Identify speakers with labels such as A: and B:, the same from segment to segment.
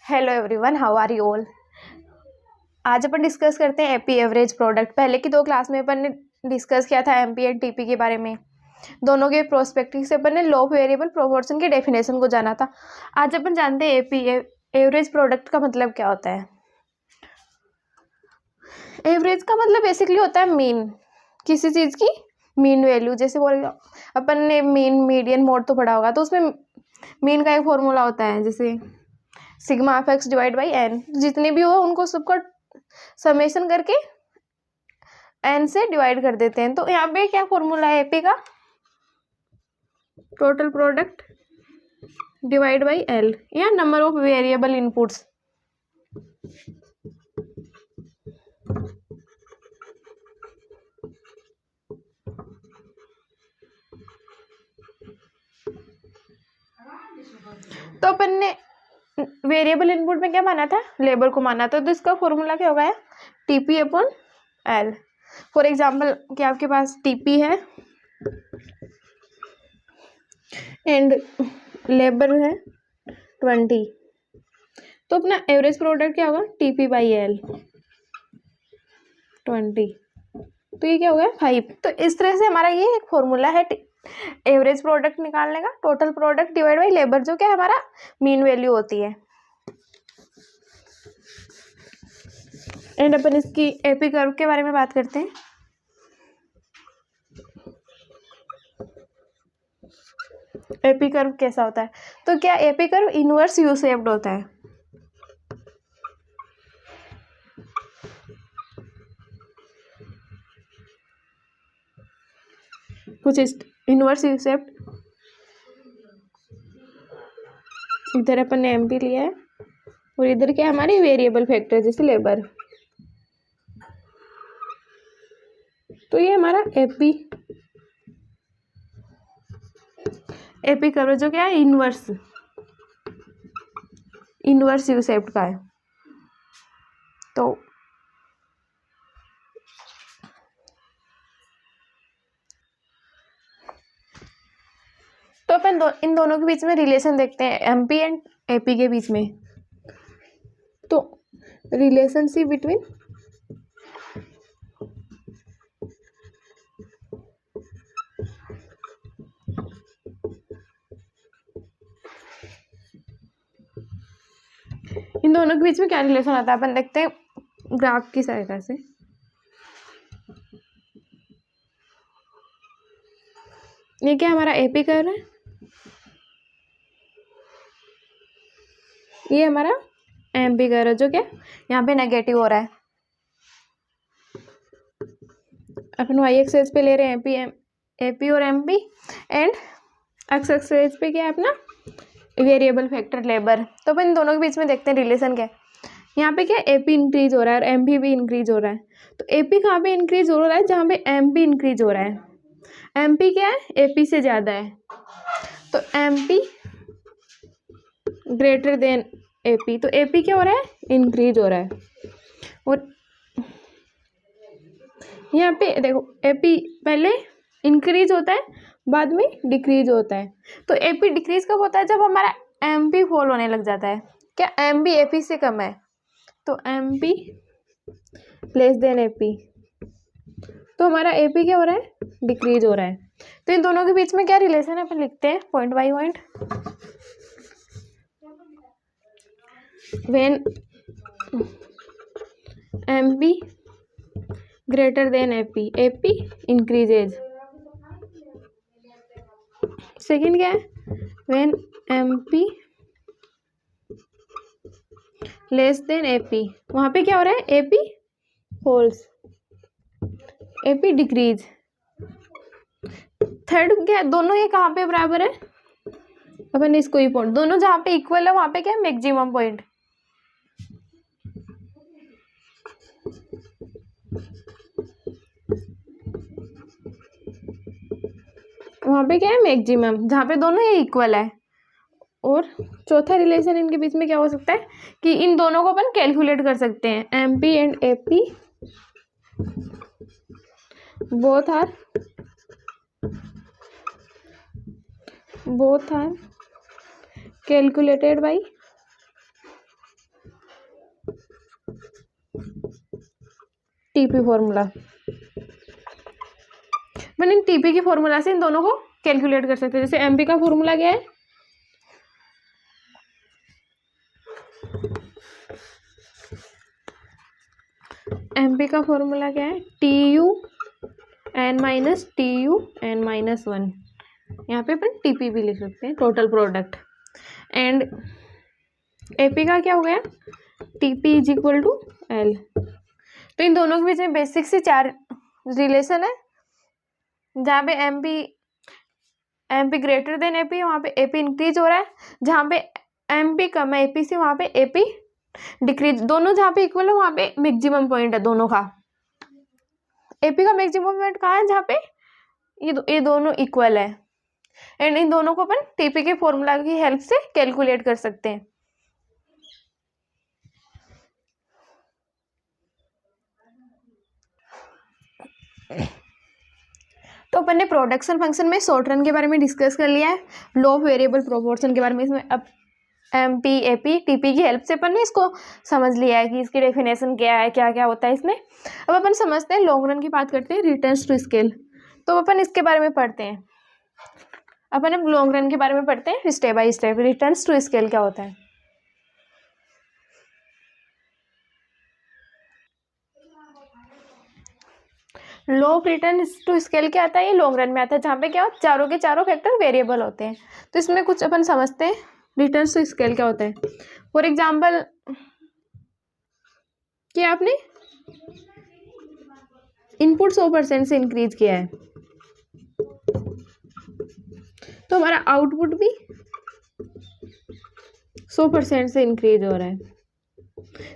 A: Hello everyone, how are you all. आज अपन discuss करते हैं एपी एवरेज प्रोडक्ट। पहले की 2 क्लास में अपन ने डिस्कस किया था एमपी एंड टीपी के बारे में। दोनों के प्रोस्पेक्टिव से अपन ने लो वेरिएबल प्रोपोर्शन के डेफिनेशन को जाना था। आज अपन जानते हैं एपी एवरेज प्रोडक्ट का मतलब क्या होता है। एवरेज का मतलब बेसिकली होता है मीन, किसी चीज़ की मीन वैल्यू। जैसे बोल अपन ने मीन मीडियन मोड तो पढ़ा होगा, तो उसमें मीन का एक फॉर्मूला होता है, जैसे sigma of x divide by n. जितने भी हो उनको सबको समेशन करके एन से डिवाइड कर देते हैं। तो यहाँ पे क्या फॉर्मूला है एपी का, total product divide by L, या नंबर ऑफ वेरिएबल इनपुट्स। तो अपन ने वेरिएबल इनपुट में क्या माना था, लेबर को माना था। तो इसका फॉर्मूला क्या होगा, TP upon L. For example कि आपके पास टीपी है एंड लेबर है 20, तो अपना एवरेज प्रोडक्ट क्या होगा, टीपी बाई एल 20, तो ये क्या हो गया 5। तो इस तरह से हमारा ये एक फॉर्मूला है एवरेज प्रोडक्ट निकालने का, total product divide by labour, जो क्या हमारा मीन वैल्यू होती है। एंड अपन इसकी एपी कर्व के बारे में बात करते हैं। एपी कर्व कैसा होता है, तो क्या AP curve inverse U shaped होता है। कुछ इनवर्स यू शेप्ड, इधर अपन ने एमपी लिया है और इधर क्या हमारी वेरिएबल फैक्टर जैसे लेबर। तो ये हमारा एपी कर्व जो क्या है इनवर्स यू शेप्ड का है। तो अपन इन दोनों के बीच में रिलेशन देखते हैं, एमपी एंड एपी के बीच में। तो रिलेशनशिप बिटवीन इन दोनों के बीच में क्या रिलेशन आता है, अपन देखते हैं ग्राफ की सहायता से। ये क्या हमारा एपी कर्व है, ये हमारा एमपी कर्व है, जो क्या यहाँ पे नेगेटिव हो रहा है। अपन वाई एक्सेस पे ले रहे हैं एपी और एमपी, एंड एक्स एक्सेस पे क्या है अपना वेरिएबल फैक्टर लेबर। तो अपन इन दोनों के बीच में देखते हैं रिलेशन क्या है। यहाँ पे क्या एपी इंक्रीज हो रहा है और एमपी भी इंक्रीज हो रहा है। तो एपी कहाँ पे इंक्रीज हो रहा है, जहाँ पे एमपी इंक्रीज हो रहा है। एमपी क्या है, एपी से ज़्यादा है, तो एमपी ग्रेटर देन एपी। तो एपी क्या हो रहा है, इंक्रीज हो रहा है। और यहाँ पे देखो एपी पहले इंक्रीज होता है, बाद में डिक्रीज होता है। तो एपी डिक्रीज कब होता है, जब हमारा एमपी फॉल होने लग जाता है। क्या एमपी एपी से कम है, तो एमपी लेस देन एपी, तो हमारा एपी क्या हो रहा है, डिक्रीज हो रहा है। तो इन दोनों के बीच में क्या रिलेशन है, अपन लिखते हैं point by point. When MP greater than AP, AP increases. Second क्या है, when MP less than AP, वहां पे क्या हो रहा है, AP falls, AP decrease. Third क्या, दोनों ये कहाँ पे बराबर है, अपन इसको ही पॉइंट, दोनों जहाँ पे इक्वल है वहां पे क्या है मैक्सिमम पॉइंट, वहां पे क्या है मैक्सिमम, जहाँ पे दोनों ये इक्वल है। और चौथा रिलेशन इनके बीच में क्या हो सकता है कि इन दोनों को अपन कैलकुलेट कर सकते हैं, MP and AP both are calculated by TP formula. मैंने इन टीपी की फॉर्मूला से इन दोनों को कैलकुलेट कर सकते हैं। जैसे एमपी का फॉर्मूला क्या है, एमपी का फॉर्मूला क्या है, TU(n-TU(n-1). यहाँ पे अपन टीपी भी लिख सकते हैं, टोटल प्रोडक्ट। एंड एपी का क्या हो गया, TP = L। तो इन दोनों के बीच में बेसिक से 4 रिलेशन है, जहाँ पे एमपी ग्रेटर देन एपी, वहाँ पे एपी इंक्रीज हो रहा है। जहाँ पे एमपी कम है एपी से, वहाँ पे एपी डिक्रीज। दोनों जहाँ पे इक्वल है वहाँ पे मैक्सिमम पॉइंट है दोनों का। एपी का मैक्सिमम पॉइंट कहाँ है, जहाँ पे ये दोनों इक्वल है। एंड इन दोनों को अपन टीपी के फॉर्मूला की हेल्प से कैलकुलेट कर सकते हैं। तो अपन ने प्रोडक्शन फंक्शन में शॉर्ट रन के बारे में डिस्कस कर लिया है, लो ऑफ वेरिएबल प्रोपोर्शन के बारे में। इसमें अब एमपी एपी टीपी की हेल्प से अपन ने इसको समझ लिया है कि इसकी डेफिनेशन क्या है, क्या क्या होता है इसमें। अब अपन समझते हैं, लॉन्ग रन की बात करते हैं, रिटर्न्स टू स्केल। तो अपन इसके बारे में पढ़ते हैं। अपन अब लॉन्ग रन के बारे में पढ़ते हैं step by step. Returns to scale क्या होता है। Law of return to scale क्या आता है, ये लॉन्ग रन में आता है, जहाँ पे क्या चारों के चारों फैक्टर वेरिएबल होते हैं। तो इसमें कुछ अपन समझते हैं रिटर्न्स टू स्केल क्या होता है। फॉर एग्जाम्पल कि आपने इनपुट 100% से इंक्रीज किया है, तो हमारा आउटपुट भी 100% से इंक्रीज हो रहा है।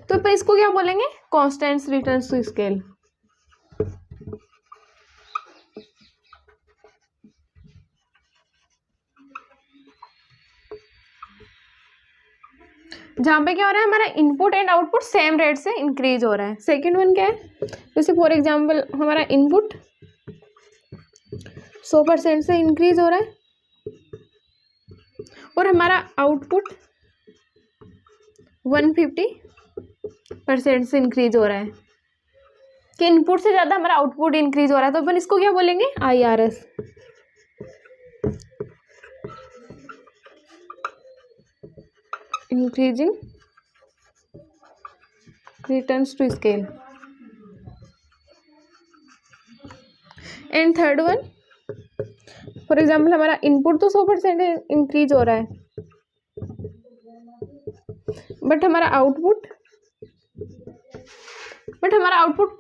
A: तो अपन इसको क्या बोलेंगे, कांस्टेंट रिटर्न्स टू स्केल। जहाँ पे क्या हो रहा है, हमारा input and output same rate से इंक्रीज हो रहा है। सेकेंड वन क्या है, जैसे फॉर एग्जांपल हमारा इनपुट 100% से इंक्रीज हो रहा है और हमारा आउटपुट 150% से इंक्रीज हो रहा है, कि इनपुट से ज़्यादा हमारा आउटपुट इंक्रीज हो रहा है। तो अपन इसको क्या बोलेंगे, IRS। Increasing returns to scale. And third one, for example हमारा इनपुट तो 100% इंक्रीज हो रहा है, बट हमारा आउटपुट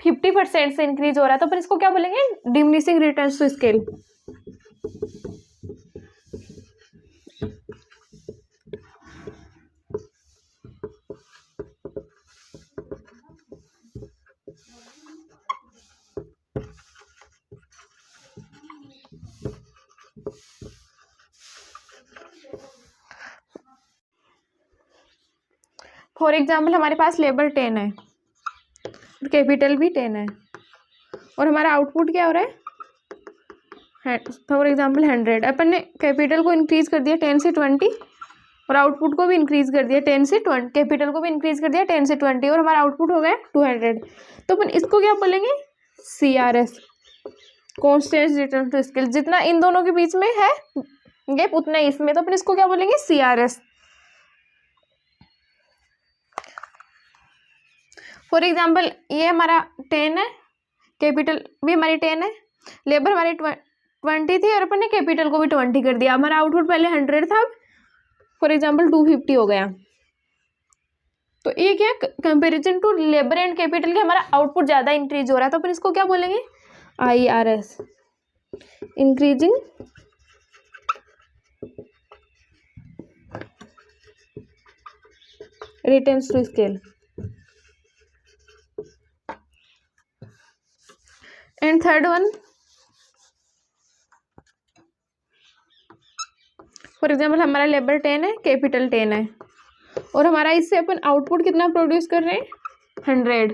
A: 50% से इंक्रीज हो रहा है। तो अपन इसको क्या बोलेंगे, diminishing returns to scale. For example हमारे पास लेबर 10 है, कैपिटल भी 10 है, और हमारा आउटपुट क्या हो रहा है, फॉर एग्जाम्पल 100। अपन ने कैपिटल को इंक्रीज कर दिया 10 से 20 और आउटपुट को भी इंक्रीज कर दिया 10 से 20, कैपिटल को भी इंक्रीज कर दिया 10 से 20 और हमारा आउटपुट हो गया 200। तो अपन इसको क्या बोलेंगे, CRS, constant return to scale. जितना इन दोनों के बीच में है गैप उतना इसमें, तो अपन इसको क्या बोलेंगे, CRS। फॉर एग्जाम्पल ये हमारा 10 है, कैपिटल भी हमारी 10 है, लेबर हमारी 20 थी और अपन ने कैपिटल को भी 20 कर दिया। हमारा आउटपुट पहले 100 था, फॉर एग्जाम्पल 250 हो गया। तो ये क्या, comparison to labour and capital के हमारा आउटपुट ज़्यादा इंक्रीज हो रहा है। तो अपन इसको क्या बोलेंगे, IRS, increasing returns to scale. And third one, for example हमारा लेबर 10 है, कैपिटल 10 है और हमारा इससे अपन आउटपुट कितना प्रोड्यूस कर रहे हैं, 100।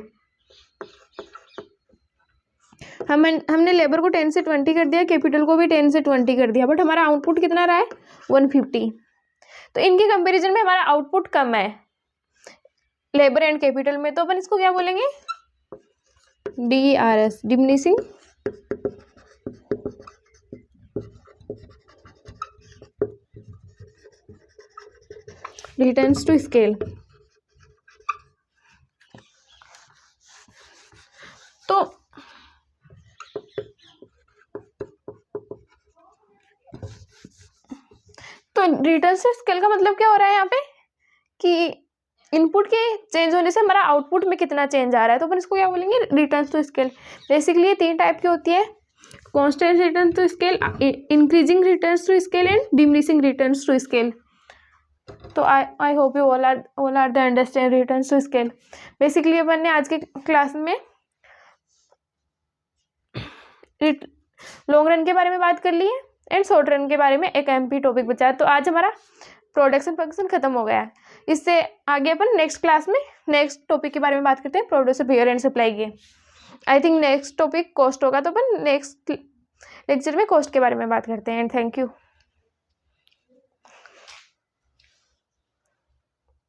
A: हमने लेबर को 10 से 20 कर दिया, कैपिटल को भी 10 से 20 कर दिया, बट हमारा आउटपुट कितना रहा है, 150। तो इनके कंपैरिजन में हमारा आउटपुट कम है लेबर एंड कैपिटल में। तो अपन इसको क्या बोलेंगे, DERS, diminishing returns to scale. तो रिटर्न्स टू स्केल का मतलब क्या हो रहा है यहाँ पे कि इनपुट के चेंज होने से हमारा आउटपुट में कितना चेंज आ रहा है, तो अपन इसको क्या बोलेंगे, रिटर्न्स टू स्केल। बेसिकली ये 3 टाइप की होती है, constant return to scale, increasing returns to scale and diminishing returns to scale. तो I hope you all are the understand returns to scale. Basically अपन ने आज के क्लास में लॉन्ग रन के बारे में बात कर ली है एंड शॉर्ट रन के बारे में एक एमपी टॉपिक बचा है। तो आज हमारा प्रोडक्शन फंक्शन खत्म हो गया है। इससे आगे अपन नेक्स्ट क्लास में नेक्स्ट टॉपिक के बारे में बात करते हैं, प्रोड्यूसर बिहेवियर एंड सप्लाई के। I think next topic cost होगा, तो अपन नेक्स्ट लेक्चर में कॉस्ट के बारे में बात करते हैं। And thank you.